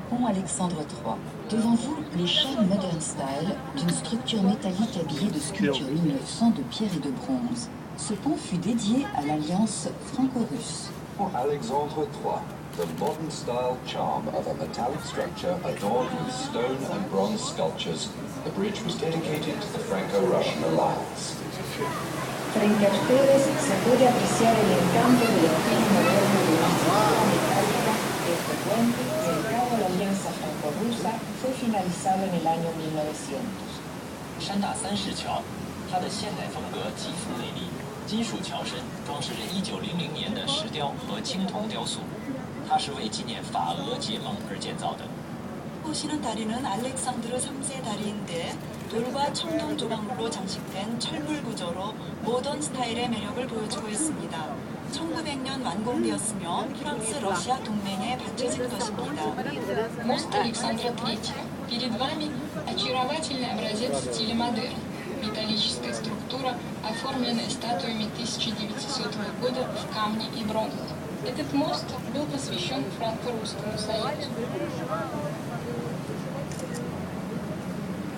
Pont Alexandre III. Devant vous, les chars Modern Style d'une structure métallique habillée de sculptures 1900 de pierre et de bronze. Ce pont fut dédié à l'alliance franco-russe. Pont Alexandre III, the modern style charm of a metallic structure adorned with stone and bronze sculptures. The bridge was dedicated to the Franco-Russian alliance. Frente a ustedes se puede apreciar el encanto del estilo moderno de la estructura metálica. Este puente, dedicado a la alianza franco-rusa, fue finalizado en el año 1900. 山大三世桥，它的现代风格极富魅力，金属桥身装饰着1900年的石雕和青铜雕塑，它是为纪念法俄结盟而建造的。 보시는 다리는 알렉산드르 3세 다리인데 돌과 청동 조각물로 장식된 철불 구조로 모던 스타일의 매력을 보여주고 있습니다. 1900년 완공되었으며 프랑스 러시아 동맹에 바쳐진 것입니다. Мост Александра III. Перед вами очаровательный образец стиля модерн. Металлическая структура, оформленная статуями 1900 года в камне и бронзе. Этот мост был посвящен Франко-Русскому союзу.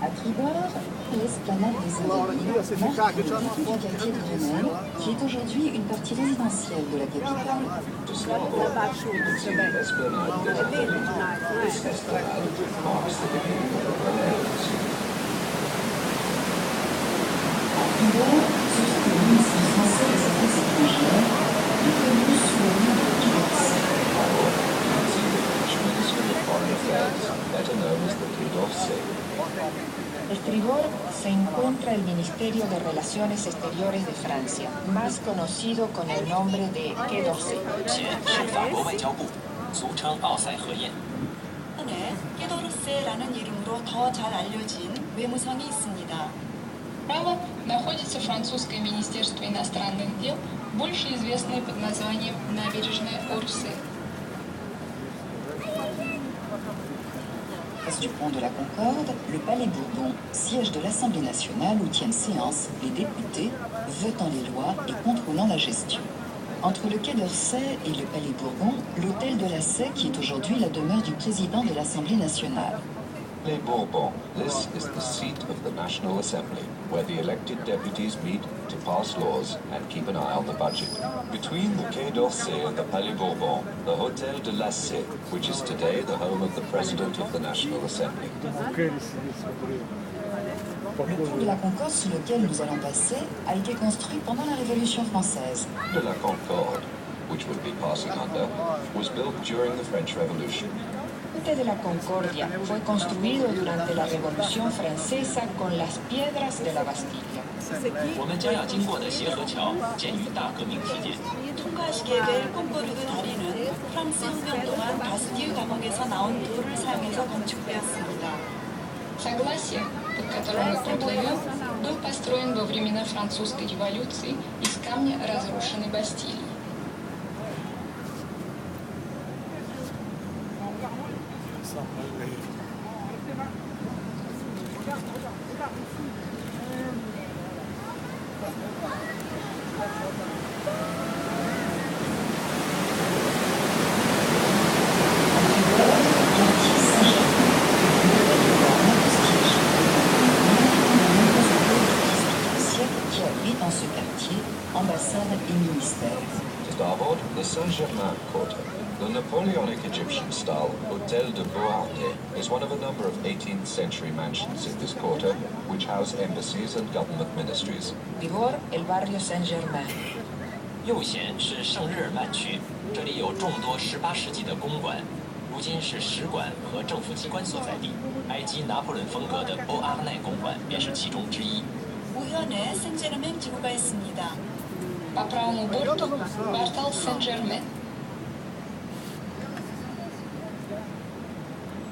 À tribord, l'esplanade des Invalides marque le début du quartier de Grenelle, qui est aujourd'hui une partie résidentielle de la capitale. To starboard, you can see the Esplanade des Invalides. This esplanade marks the beginning of the Grenelles. À tribord, se trouve le ministère français des Affaires étrangères, connu sous le nom de Quai d'Orsay. You can see the French Ministry of Foreign Affairs, better known as the Quai d'Orsay. Estribor se encuentra el Ministerio de Relaciones Exteriores de Francia, más conocido con el nombre de Quai d'Orsay. 前是法国外交部，俗称奥赛河沿。 네, 깨도르세라는 이름으로 더 잘 알려진 외무성이 있습니다. Справа находится французское министерство иностранных дел, больше известное под названием набережная Орсay. Face du pont de la Concorde, le Palais Bourbon, siège de l'Assemblée nationale où tiennent séance les députés, votant les lois et contrôlant la gestion. Entre le Quai d'Orsay et le Palais Bourbon, l'hôtel de la Sey qui est aujourd'hui la demeure du président de l'Assemblée nationale. Les Bourbons. This is the seat of the National Assembly, where the elected deputies meet to pass laws and keep an eye on the budget. Between the Quai d'Orsay and the Palais Bourbon, the Hôtel de la Sey, which is today the home of the President of the National Assembly. Le pont de la Concorde sous lequel nous allons passer a été construit pendant la Révolution française. De la Concorde, which we'll be passing under, was built during the French Revolution. El Puente de la Concordia fue construido durante la Revolución Francesa con las piedras de la Bastilla. 我们将要经过的协和桥建于大革命期间。 통과하시게 될 꼼보르그 다리는 프랑스 혁명 동안 바스티유 감옥에서 나온 돌을 사용해서 건축되었습니다. Согласие, под которым мы проплывем, был построен во времена французской революции из камня разрушенной Бастилии. Dans ce quartier, ambassade et ministère. To starboard, the Saint-Germain Quarter. The Napoleonic Egyptian-style Hôtel de Beauharnais is one of a number of 18th century mansions in this quarter, which house embassies and government ministries. Tribord, el barrio Saint-Germain. 右舷是圣日耳曼区，这里有众多18世纪的公馆，如今是使馆和政府机关所在地。埃及拿破仑风格的欧阿奈公馆便是其中之一。 우현에 생제르맹 지구가 있습니다. По правому борту квартал Сен-Жермен.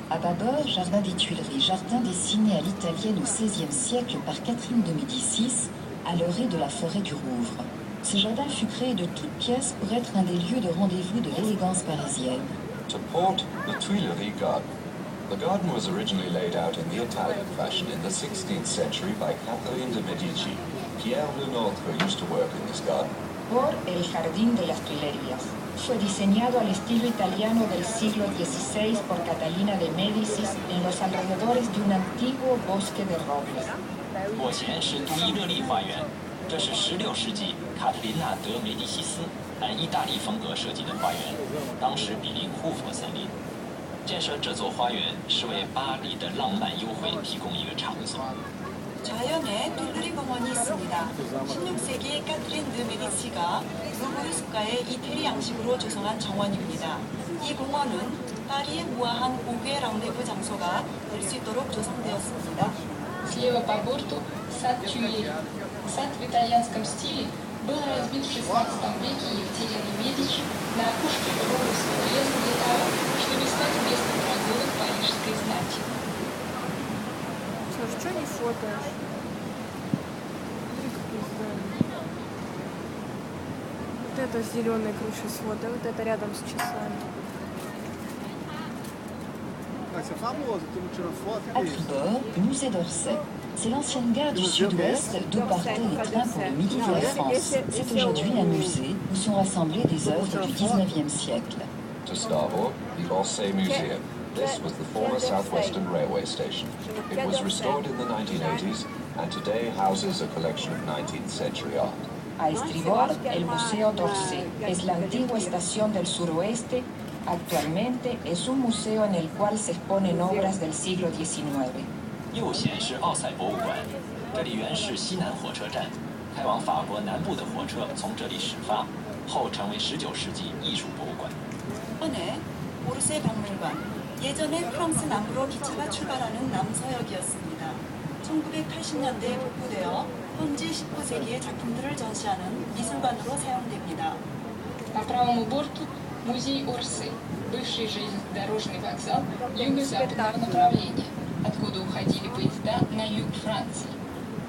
À bâbord, jardin des Tuileries, jardin dessiné à l'italienne au XVIe siècle par Catherine de Médicis, à l'orée de la forêt du Rouvre. Ce jardin fut créé de toutes pièces pour être un des lieux de rendez-vous de l'élégance parisienne. To port the Tuileries Garden. The garden was originally laid out in the Italian fashion in the 16th century by Catherine de Medici. Pierre Lenôtre used to work in this garden. Por el Jardín de las Tuilerías. Fue diseñado al estilo italiano del siglo XVI por Catalina de Médicis en los alrededores de un antiguo bosque de robles. 目前是杜伊勒利花园，这是16世纪卡特琳娜·德·梅迪西斯按意大利风格设计的花园，当时毗邻库佛森林。建设这座花园是为巴黎的浪漫幽会提供一个场所。 자연에 툴루리 공원이 있습니다. 16세기 카트린 드 메디치가 루브르 숲가의 이태리 양식으로 조성한 정원입니다. 이 공원은 파리의 우아한 고유의 랑데부 장소가 될 수 있도록 조성되었습니다. Слева по борту сад Тюильри. Сад в итальянском стиле был разбит в 16 веке Екатериной Медичи на опушке Рурского леса для того, чтобы стать местом прогулок парижской знати. Слушай, что не фотоешь? Смотри, какие здания. Вот это с зеленой крышей свода, вот это рядом с часами. Você é famoso, tu não tira foto, À que isso? tribord, musée d'Orsay. C'est l'ancienne gare du sud-ouest d'où partaient les trains pour le midi de la France. C'est aujourd'hui un musée où sont rassemblées des œuvres du 19e siècle. To starboard, the Orsay Museum. This was the former Southwestern Railway station. It was restored in the 1980s and today houses a collection of 19th century art. A estribor, el Museo d'Orsay. Es la antigua estación del suroeste. Actualmente es un museo en el cual se exponen obras del siglo XIX. 右舷是奥赛博物馆，这里原是西南火车站，开往法国南部的火车从这里始发，后成为19世纪艺术博物馆。 이번에 오르세 박물관. 예전에 프랑스 남부로 기차가 출발하는 남서역이었습니다. 1980년대에 복구되어 현지 19세기의 작품들을 전시하는 미술관으로 사용됩니다. По правому борту музей Орсы, бывший железнодорожный вокзал юго-западного направления, откуда уходили поезда на юг Франции.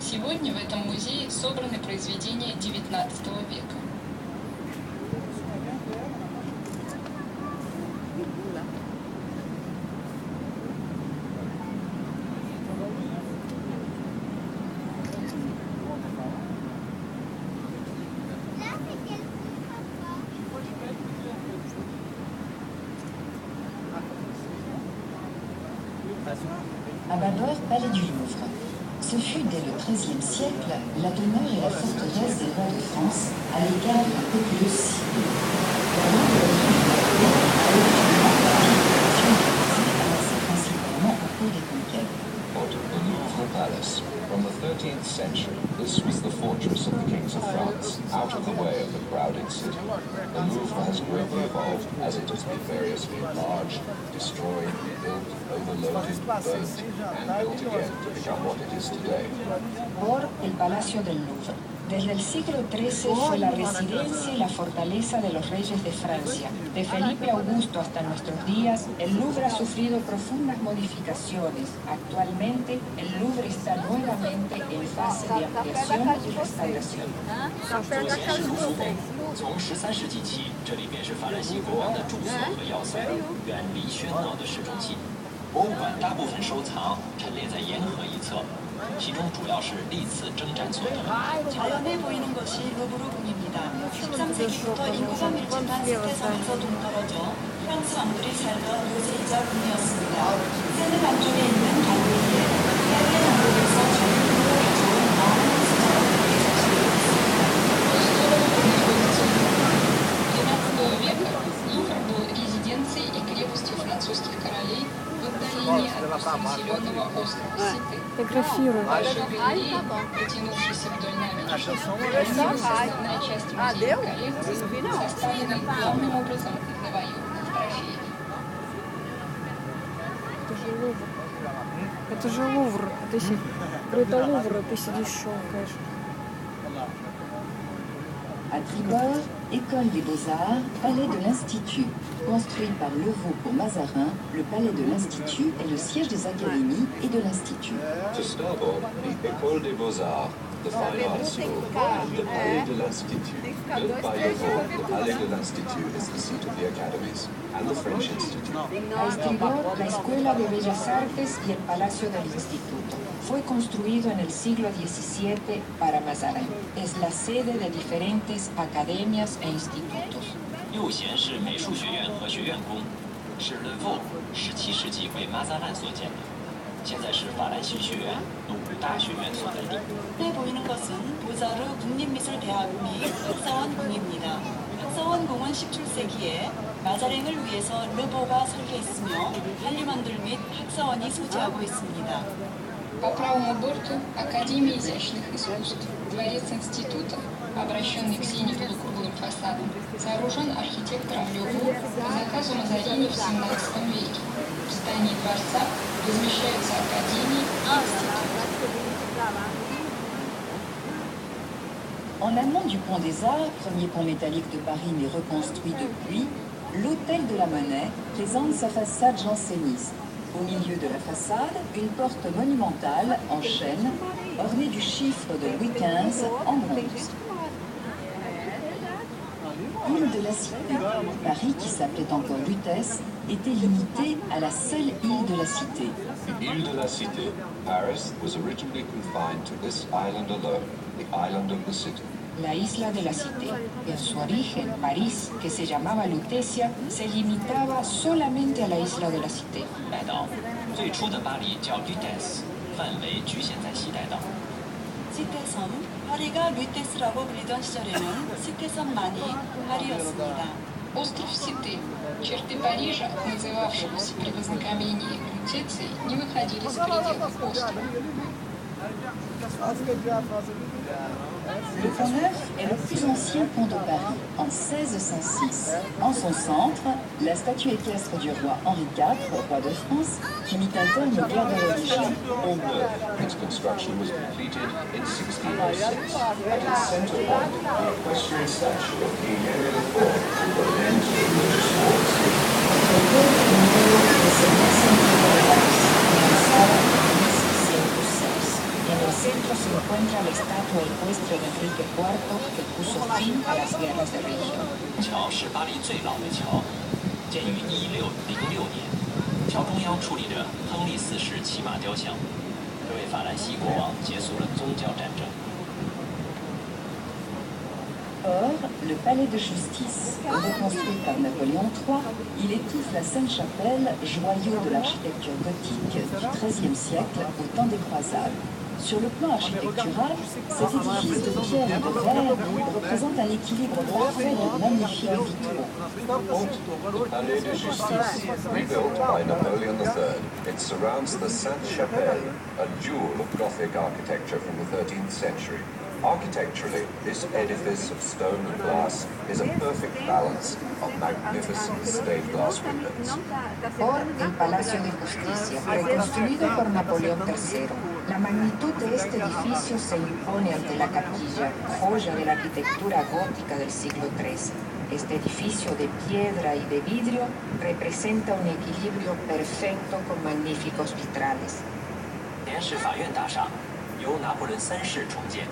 Сегодня в этом музее собраны произведения XIX века. À bâbord, palais du Louvre. Ce fut dès le XIIIe siècle la demeure et la forteresse des rois de France à l'égard d'un populeux ciblé. Principalement au cours des conquêtes. The Louvre Palace. From the 13th century, this was the fortress of the kings of France, out of the way of the crowded city. The Louvre has greatly evolved as it has been variously enlarged, destroyed, rebuilt, overloaded, burnt, and built again to become what it is today. Por el Palacio del Louvre. Desde el siglo XIII fue la residencia y la fortaleza de los reyes de Francia. De Felipe Augusto hasta nuestros días, el Louvre ha sufrido profundas modificaciones. Actualmente, el Louvre está nuevamente en fase de ampliación y restauración. 从13世纪起，这里便是法兰西国王的住所和要塞，远离喧闹的市中心。博物馆大部分收藏陈列在沿河一侧，其中主要是历次征战所得。 자연에 보이는 것이 루브르궁입니다. 13세기부터 인구가 밀집한 스페섬에서 동떨어져 프랑스 왕들이 살던 요새이자 궁이었습니다. 세느 남쪽에 있는 갈릴리에 세계 남북에서 전국으로 가져온 많은 수자원들이 전시되고 있습니다. XII века Лувр был резиденцией и крепостью французских королей в отдалении от пустынь-зеленого острова Ситы. Фотографируй. Большой галереи, протянувшейся вдоль набережной, хранилась основная часть музейной коллекции, составленной главным образом из новоюжных трофеев. Это же Лувр. Это же Лувр. Это Лувр, ты сидишь щелкаешь. À tribord, École des Beaux-Arts, Palais de l'Institut. Construit par Levaux pour Mazarin, le Palais de l'Institut est le siège des académies et de l'Institut. To starboard, the École des Beaux-Arts. the Fine Arts School, and the Palais de l'Institut. Built by Levaux, the Palais de l'Institut is the seat of the academies and the French Institute. A Estribor, la Escuela de Bellas Artes y el Palacio del Instituto. Fue construido en el siglo XVII para Mazarin. Es la sede de diferentes academias e institutos. 右贤是美术学院和学院宫，是 Levaux 17世纪为马扎兰所建的，现在是法兰西学院努大学院所在地。 앞에 보이는 것은 보자르 국립미술대학 및 학사원궁입니다. 학사원궁은 17세기에 마자랭을 위해서 르보가 설계했으며 한림원들 및 학사원이 소지하고 있습니다. По правому борту Академия изящных искусств. Дворец института, обращенный к сине-полукруглым фасадам, сооружен архитектором Левaux по заказу Мазарини в XVII веке. В здании дворца размещаются академии и институты. En amont du pont des Arts, premier pont métallique de Paris mais reconstruit depuis, l'hôtel de la Monnaie présente sa façade janséniste. Au milieu de la façade, une porte monumentale en chêne, ornée du chiffre de Louis XV en bronze. Île de la Cité. Paris, qui s'appelait encore Lutèce, était limitée à la seule île de la Cité. Île de la Cité. Paris was originally confined to this island alone, the island of the city. La isla de la Cité. En su origen, París, que se llamaba Lutecia, se limitaba solamente a la isla de la Cité. 带岛最初的巴黎叫 Lutèce，范围局限在西带岛。 시태섬, 파리가 류테스라고 불리던 시절에는 시태섬만이 파리였습니다. Остров Ситы. Черты Парижа, называвшегося при вознакомлении Лютецией, не выходили за пределы острова. Le Pont Neuf est le plus ancien pont de Paris, en 1606. En son centre, la statue équestre du roi Henri IV, roi de France, qui mit un terme aux guerres de religion. Pont Neuf. Its construction was completed in 1606. At its center point, the equestrian statue of King Henry IV to put an end to the religious wars. En el centro se encuentra la estatua ecuestre de Enrique IV que puso fin a las guerras de religión. 桥是巴黎最老的桥，建于1606年。桥中央矗立着亨利4世骑马雕像，这位法兰西国王结束了宗教战争。 Or, le palais de justice, reconstruit par Napoléon III, il étouffe la Sainte-Chapelle, joyau de l'architecture gothique du XIIIe siècle au temps des croisades. Sur le plan architectural, cet édifice de pierre et de verre représente un équilibre parfait de magnifiques vitraux. The Palais de Justice, rebuilt by Napoleon III, it surrounds the Sainte-Chapelle, a jewel of Gothic architecture from the 13th century. Architecturally, this edifice of stone and glass is a perfect balance of magnificent stained glass windows. Por el Palacio de Justicia, reconstruido por Napoleón III. La magnitud de este edificio se impone ante la capilla, joya de la arquitectura gótica del siglo XIII. Este edificio de piedra y de vidrio representa un equilibrio perfecto con magníficos vitrales. 联是法院大厦，由拿破仑3世重建。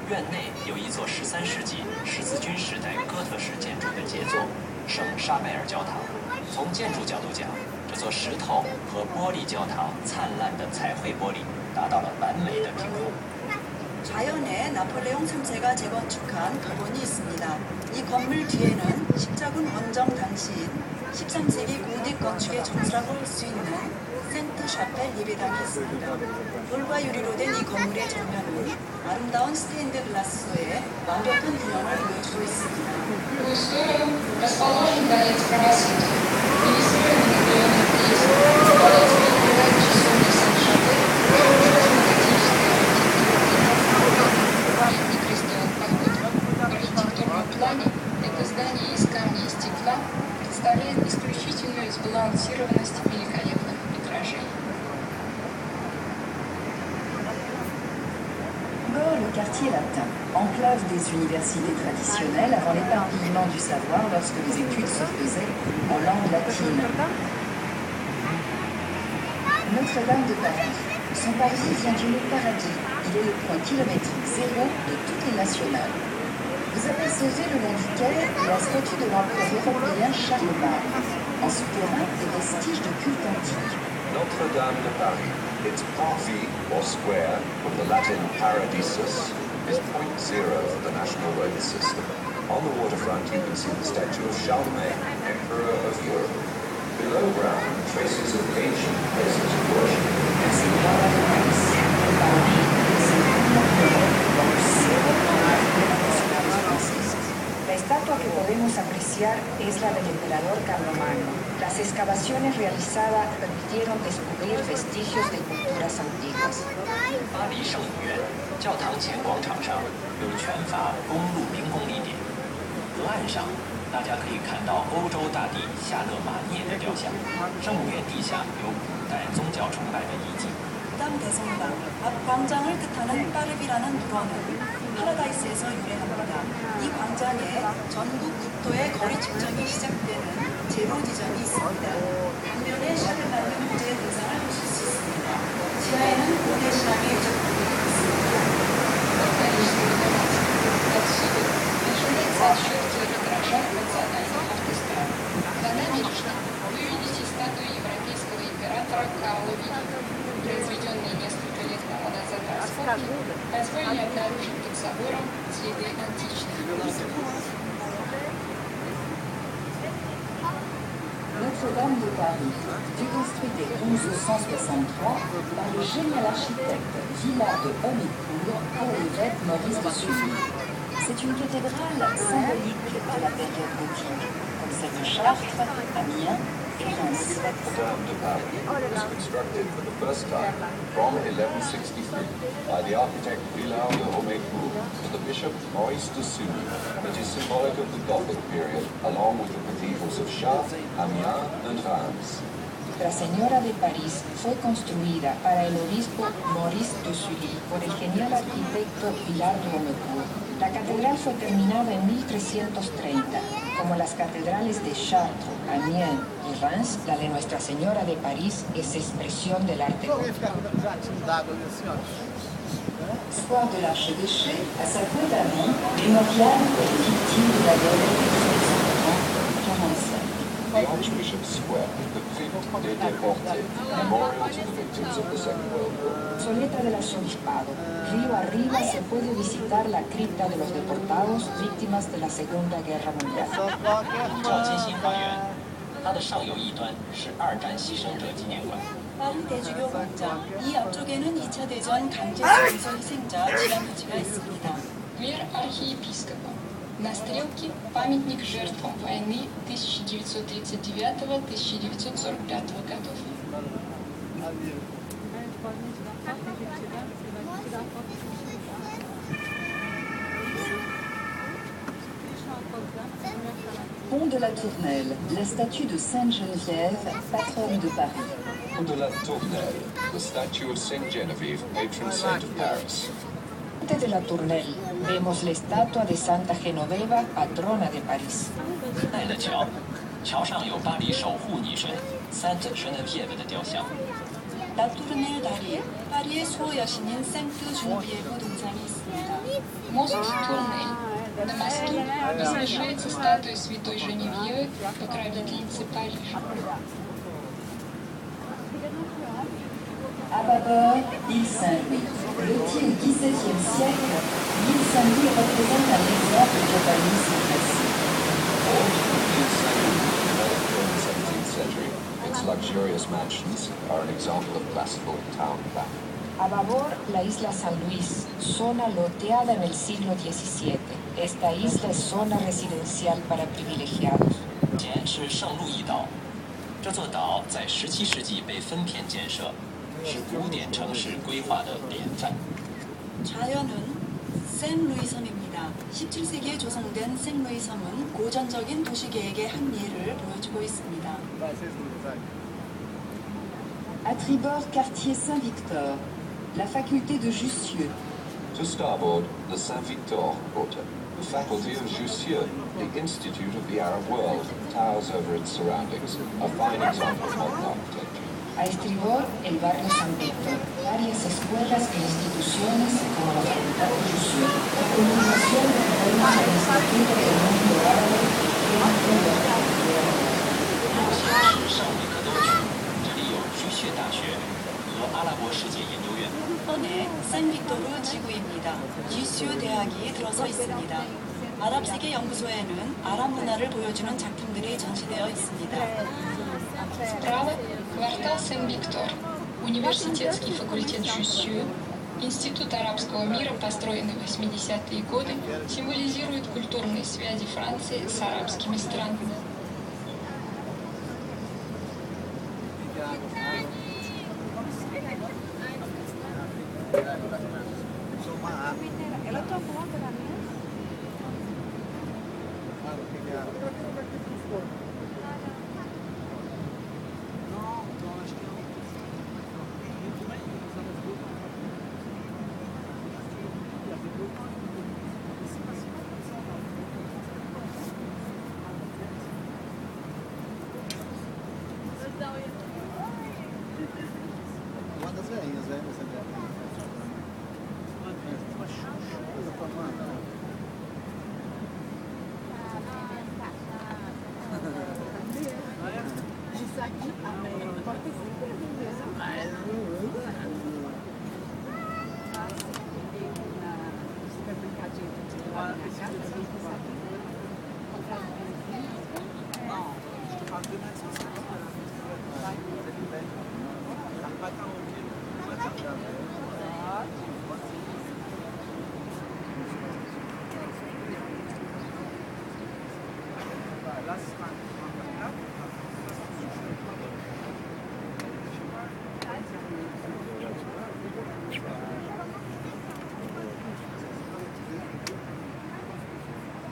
院内有一座13世纪十字军时代哥特式建筑的杰作——圣沙贝尔教堂。从建筑角度讲，这座石头和玻璃教堂灿烂的彩绘玻璃达到了完美的平衡。 자연에 나폴레옹 3세가 재건축한 가본이 있습니다. 이 건물 뒤에는 십자군 원정 당시인 13세기 고딕 건축의 정수라고 할 수 있는 센트 샤펠 예배당이 있습니다. 돌과 유리로 된 이 건물의 정면은 아름다운 스테인드 글라스에 완벽한 균형을 보여주고 있습니다. По историю расположен дворец правосудия. Перестроен Наполеоном III. Дворец перекрывает часовню Сен-Шапель, памятник крестовых походов. В архитектурном плане это здание из камня и стекла представляет исключительную сбалансированность великолепных витражей. Encore le quartier latin, enclave des universités traditionnelles avant l'éparpillement du savoir lorsque les études se faisaient en langue latine. Notre-Dame de Paris. Son parvis vient du mot paradis. Il est le point kilométrique zéro de toutes les nationales. Vous apercevez le long du quai la statue de l'empereur européen Charlemagne. En souterrain, des vestiges de culte antique. Notre-Dame de Paris, its parvis or square from the Latin paradisus, is point zero of the national road system. On the waterfront you can see the statue of Charlemagne, Emperor of Europe. Below ground, traces of ancient places of worship. La Señora de París, el Paris, es el punto museo de las nacionales francesas. La estatua que podemos apreciar es la del emperador Carlomagno. Las excavaciones realizadas permitieron descubrir vestigios de culturas antiguas. 巴黎圣母院教堂前广场上有全法公路民工立点，河岸上大家可以看到欧洲大帝夏勒马涅的雕像。圣母院地下有古代宗教崇拜的遗迹。 부담 대성당 앞 광장을 뜻하는 파르비라는 불어는 파라다이스에서 유래합니다. 이 광장에 전국 국토의 거리 측정이 시작되는 제로 지점이 있습니다. 반면에 샤르마르 무제의 등산을 보실 수 있습니다. 지하에는 고대 신앙의 유적들이 있습니다. Отсюда начинается отсчет километража национальных автострад. На набережной вы увидите статую европейского императора Карла Великого. Произведенные несколько лет тому назад раскопки позволили обнаружить под собором следы античных языков. Notre-Dame de Paris fut construite en 1163 par le génial architecte Villard de Homicourt pour l'évêque Maurice de Sully. C'est une cathédrale symbolique de la période gothique, comme celle de Chartres, Amiens et Reims. Notre-Dame de Paris was constructed for the first time from 1163 by the architect Villard de Homicourt for the bishop Maurice de Sully. It is symbolic of the Gothic period, along with the cathedrals of Chartres, Amiens and Reims. La Señora de París fue construida para el obispo Maurice de Sully por el genial arquitecto Villard de Homicourt. La catedral fue terminada en 1330. Como las catedrales de Chartres, Amiens y Reims, la de Nuestra Señora de París es expresión del arte gótico. Square de l'Archevêché, à sa pointe d'Avon, mémorial aux victimes de la guerre de 1845. The Archbishop's Square, the Crypte des Déportés, memorial to the victims of the Second World War. Soleta del Arzobispado. Río arriba se puede visitar la cripta de los deportados víctimas de la Segunda Guerra Mundial. 赵金星花园，它的上游一端是二战牺牲者纪念馆。 파리 대주교 광장 이 앞쪽에는 2차 대전 강제징용소 희생자 지하묘지가 있습니다. Сквер архиепископа. На стрелке памятник жертвам войны 1939-1945 годов. Pont de la Tournelle, la statue de Sainte-Geneviève, patronne de Paris. Pont de la Tournelle, the statue of Saint Genevieve, patron saint of Paris. Antes de la Tournelle, vemos la estatua de Santa Genoveva, patrona de París. 奈勒桥，桥上有巴黎守护女神 Sainte Geneviève 的雕像。 라투르넬 다리, 파리의 수호 여신인 생트 주노비에브 동상이 있습니다. Мост Турнель. На мосту возвышается статуя святой Женевьевы, покровительницы Парижа. À bâbord, l'île Saint-Louis. Lottie au XVIIe siècle, l'île Saint-Louis représente un exemple d'urbanisme classique. L'île Saint-Louis, developed during the 17th century, its luxurious mansions are an example of classical town planning. A babor, la isla San Luis, zona loteada en el siglo XVII. Esta isla es zona residencial para privilegiados. 前是圣路易岛，这座岛在17世纪被分片建设，是古典城市规划的典范。 좌연은 생루이 섬입니다. 17세기에 조성된 생루이 섬은 고전적인 도시계획의 한 예를 보여주고 있습니다. À tribord, quartier Saint-Victor, la faculté de Jussieu. To starboard, the Saint-Victor Quarter, the faculty of Jussieu, the Institute of the Arab World, towers over its surroundings, a fine example of modern architecture. A estribor, el barrio San Víctor, varias escuelas e instituciones como la Facultad de Jussieu. A continuación, recorremos al Instituto del Mundo Árabe, Centro de Arquitectura. 是尚美克德区，这里有居穴大学和阿拉伯世界研究院。 네, 샌빅토르 지구입니다. GCU 대학이 들어서 있습니다. 아랍세계 연구소에는 아랍 문화를 보여주는 작품들이 전시되어 있습니다. Справа – квартал Сен-Виктор, университетский факультет Jussieu, Институт арабского мира, построенный в 80-е годы, символизирует культурные связи Франции с арабскими странами. È la tua foto la mia? Uma das velhinhas, velho, essa velha.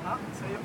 Ah, ça y est,